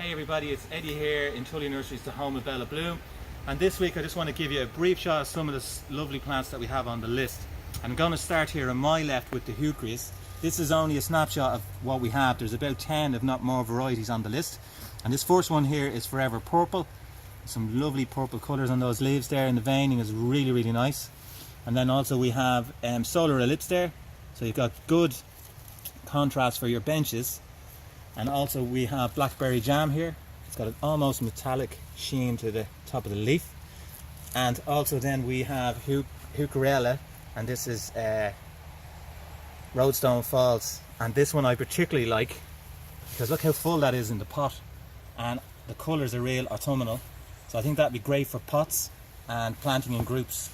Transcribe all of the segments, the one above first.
Hey everybody, it's Eddie here in Tully Nurseries, the home of Bella Bloom. And this week I just want to give you a brief shot of some of the lovely plants that we have on the list. I'm going to start here on my left with the heucheras. This is only a snapshot of what we have. There's about 10 if not more varieties on the list. And this first one here is Forever Purple. Some lovely purple colours on those leaves there, and the veining is really nice. And then also we have Solar Ellipse there, so you've got good contrast for your benches. And also we have Blackberry Jam here. It's got an almost metallic sheen to the top of the leaf. And also then we have Heucherella, and this is Roadstone Falls. And this one I particularly like because look how full that is in the pot, and the colours are real autumnal. So I think that'd be great for pots and planting in groups.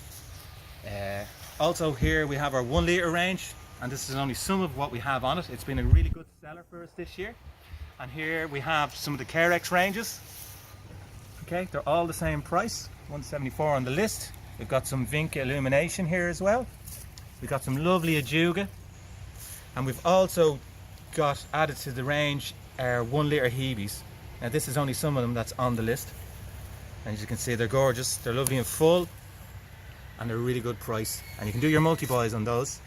Also here we have our 1 litre range, and this is only some of what we have on it. It's been a really good seller for us this year. And here we have some of the Carex ranges. Okay, they're all the same price, $174 on the list. We've got some Vinca Illumination here as well. We've got some lovely Ajuga, and we've also got added to the range our 1 litre Hebes. Now this is only some of them that's on the list, and as you can see they're gorgeous, they're lovely and full, and they're a really good price, and you can do your multi-buys on those.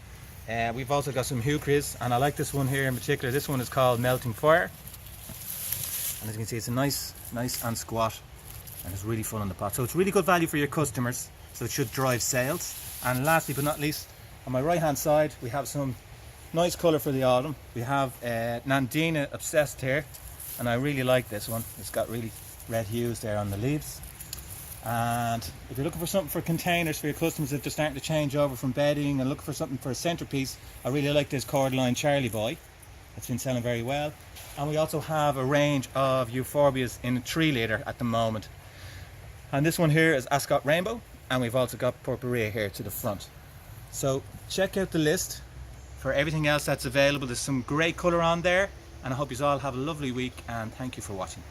We've also got some heucheras, and I like this one here in particular. This one is called Melting Fire, and as you can see it's a nice and squat, and it's really full in the pot, so it's really good value for your customers, so it should drive sales. And lastly but not least, on my right hand side we have some nice colour for the autumn. We have Nandina Obsessed here, and I really like this one. It's got really red hues there on the leaves. And if you're looking for something for containers for your customers that are just starting to change over from bedding and looking for something for a centerpiece, I really like this Cordyline Charlie Boy. It's been selling very well. And we also have a range of euphorbias in a 3 litre at the moment. And this one here is Ascot Rainbow, and we've also got Purpurea here to the front. So check out the list for everything else that's available. There's some great colour on there, and I hope you all have a lovely week, and thank you for watching.